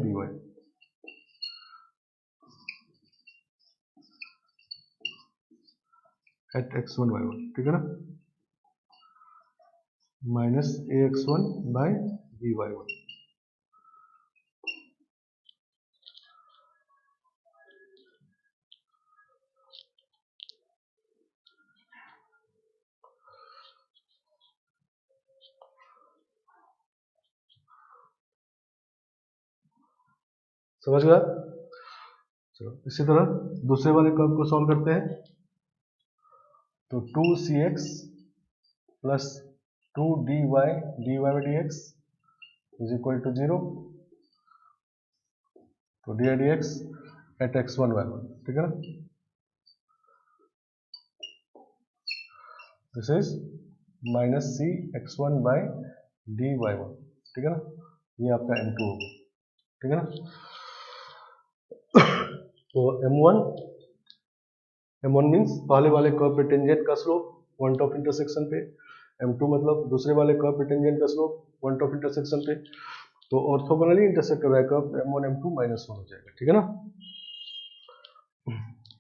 eight x1 y1, ठीक है ना, -ax1/by1। समझ गया? चलो इसी तरह दूसरे वाले कर्व को सॉल्व करते हैं। तो 2cx plus 2dy dx is equal to 0, तो D dx eight x1 y1, ठीक है ना। This is minus c x1 by d y1, ठीक है ना। ये आपका m2 हो गया, ठीक है ना। तो m1 मीन्स पहले वाले कर्व पे टेंजेंट का स्लोप पॉइंट ऑफ इंटरसेक्शन पे, m2 मतलब दूसरे वाले कर्व पे टेंजेंट का स्लोप पॉइंट ऑफ इंटरसेक्शन पे। तो ऑर्थोगोनली इंटरसेक्ट कर रहा है कर्व, m1 m2 -1 हो जाएगा, ठीक है ना।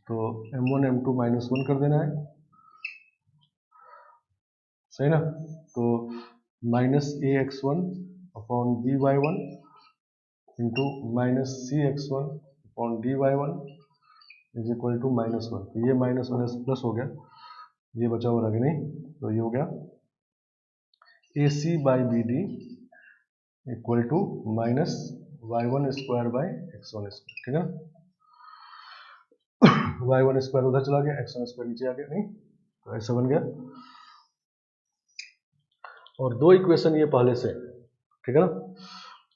तो m1 m2 -1 कर देना है, सही ना। तो minus a x one upon d y one into minus c x one upon d y one is equal to -1। तो ये माइनस माइनस प्लस हो गया, ये बचा हुआ आगे नहीं, तो ये हो गया A C by B D equal to minus y1 square by x1 square, ठीक है ना। y1 स्क्वायर उधर चला गया, x1 स्क्वायर नीचे आ गया, नहीं तो ऐसा बन गया। और दो इक्वेशन ये पहले से, ठीक है ना।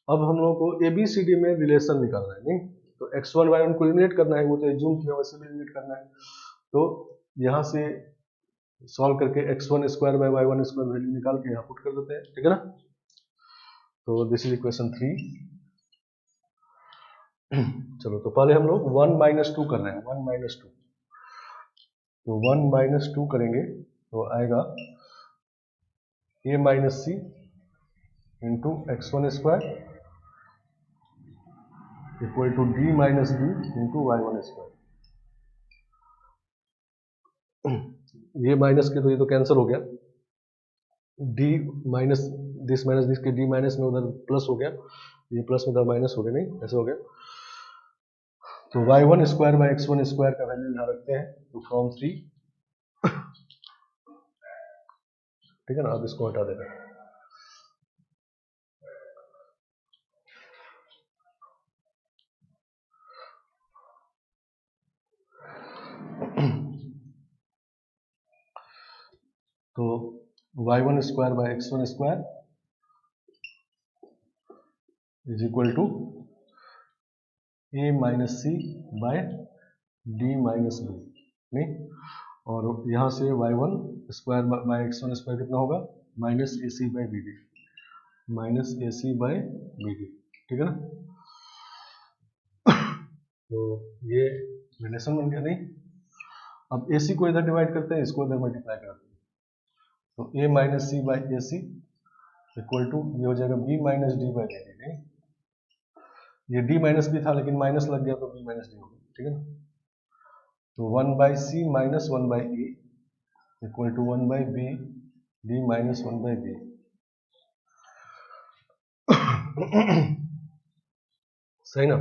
अब हम लोगों को ABCD में रिलेशन निकालना है, नहीं तो x1 y1 को एलिमिनेट करना है, वो तो एज्यूम किया वैसे भी एलिमिनेट करना है। तो यहाँ से सॉल्व करके x1 square by y1 square value निकाल के यहाँ पुट कर देते हैं, ठीक है ना। तो दिस इज इक्वेशन 3। चलो तो पहले हम लोग 1 - 2 कर रहे हैं, 1 - 2। तो 1 - 2 करेंगे तो आएगा a minus c into x1 square equal to d minus d into y1 square. ये माइनस के तो ये तो कैंसिल हो गया, डी माइनस दिस के डी माइनस में उधर प्लस हो गया, ये प्लस में उधर माइनस हो गया, नहीं ऐसे हो गया। तो y1 square by x1 square का वैल्यू यहाँ रखते हैं, तो फ्रॉम 3, ठीक है ना। अब इसको हटा देना, तो y1 square by x1 square is equal to a minus c by d minus b, नहीं। और यहाँ से y1 square by x1 square कितना होगा, minus a C by B d, minus a C by B d, ठीक है ना। तो ये रिलेशन बन गया, नहीं। अब ए सी को इधर डिवाइड करते हैं, इसको इधर मल्टीप्लाई करते हैं, तो a minus c by a c equal to ये हो जाएगा b minus d by d, नहीं। ये d माइनस भी था लेकिन माइनस लग गया तो b माइनस डी हो गया, ठीक है ना। तो 1 by c minus 1 by a equal to 1 by B d minus 1 by b. सही ना,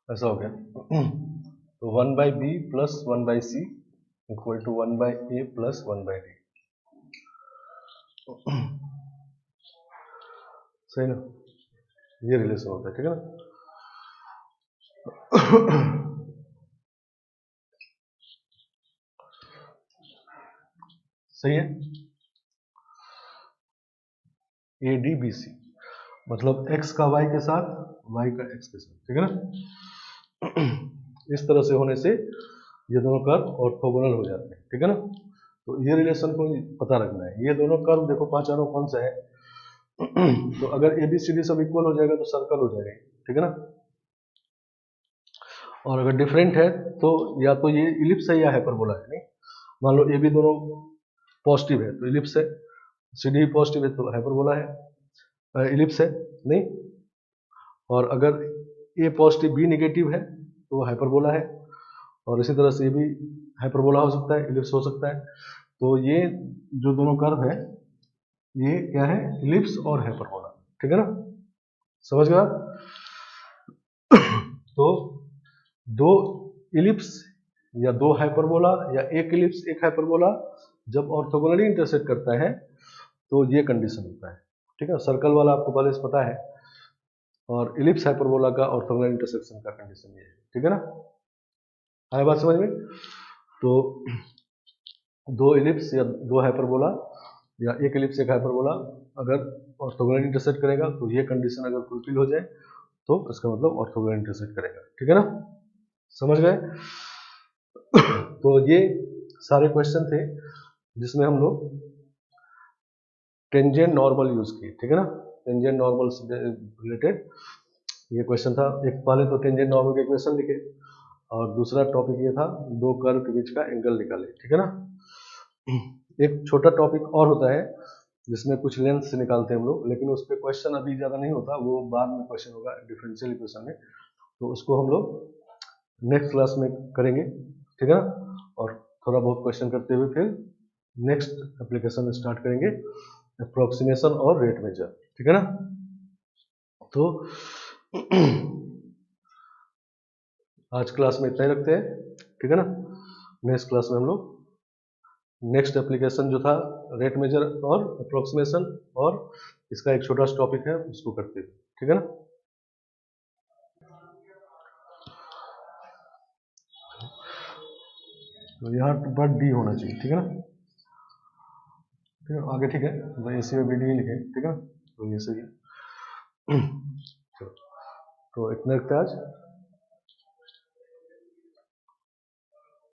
ऐसा हो गया। तो 1 by b plus 1 by c equal to 1 by a plus 1 by d, सही ना। ये रिलेशन होता है, ठीक है ना। सही है। ए डी बी सी मतलब x का y के साथ, y का x के साथ, ठीक है ना। इस तरह से होने से ये दोनों कर्व ऑर्थोगोनल हो जाते हैं, ठीक है ना। तो ये रिलेशन को पता रखना है। ये दोनों कर्व देखो पहचानो कौन सा है। तो अगर ABCD सब इक्वल हो जाएगा तो सर्कल हो जाएगा, ठीक है ना। और अगर डिफरेंट है तो या तो ये इलिप्स है या हाइपरबोला है, नहीं। मान लो AB दोनों पॉजिटिव है तो इलिप्स है, CD पॉजिटिव है तो हाइपरबोला है, इलिप्स है, नहीं। और अगर A पॉजिटिव B नेगेटिव है तो हाइपरबोला है, और इसी तरह से ये भी हाइपरबोला हो सकता है, इलिप्स हो सकता है। तो ये जो दोनों कर्व है ये क्या है, इलिप्स और हाइपरबोला, ठीक है ना। समझ गया। तो दो इलिप्स या दो हाइपरबोला या एक इलिप्स एक हाइपरबोला जब ऑर्थोगोनली इंटरसेक्ट करता है तो ये कंडीशन होता है, ठीक है। सर्कल वाला आपको पहले से पता है, और इलिप्स हाइपरबोला का ऑर्थोगोनल इंटरसेक्शन का कंडीशन ये है, ठीक है ना। आया बात समझ में। तो दो इलिप्स या दो हाइपरबोला या एक इलिप्स एक हाइपरबोला अगर ऑर्थोगोनल इंटरसेक्ट करेगा तो ये कंडीशन अगर फुलफिल हो जाए तो इसका मतलब ऑर्थोगोनल इंटरसेक्ट करेगा, ठीक है ना, समझ गए। तो ये सारे क्वेश्चन थे जिसमें हम लोग टेंजेंट नॉर्मल यूज किए, ठीक है ना। टेंजेंट नॉर्मल से रिलेटेड ये क्वेश्चन था। एक पहले तो टेंजेंट नॉर्मल के इक्वेशन लिखे और दूसरा टॉपिक ये था दो कर्व के बीच का एंगल निकाले, ठीक है ना। एक छोटा टॉपिक और होता है जिसमें कुछ लेंथ से निकालते हैं हम लोग, लेकिन उस पर क्वेश्चन अभी ज़्यादा नहीं होता, वो बाद में क्वेश्चन होगा डिफरेंशियल इक्वेशन में, तो उसको हम लोग नेक्स्ट क्लास में करेंगे, ठीक है ना। और थोड़ा बहुत क्वेश्चन करते हुए फिर नेक्स्ट एप्लीकेशन स्टार्ट करेंगे, अप्रोक्सीमेशन और रेट मेजर, ठीक है ना। तो आज क्लास में इतना ही रखते हैं, ठीक है ना। नेक्स्ट क्लास में हम लोग नेक्स्ट एप्लीकेशन जो था रेट मेजर और अप्रोक्सीमेशन और इसका एक छोटा सा टॉपिक है उसको करते हैं, ठीक है ना। तो यहाँ पर डी होना चाहिए, ठीक है ना, ठीक है आगे, ठीक है, तो इसी में भी डी लिखे, ठीक है ना, तो ये सही है। तो इतना रखते हैं आज।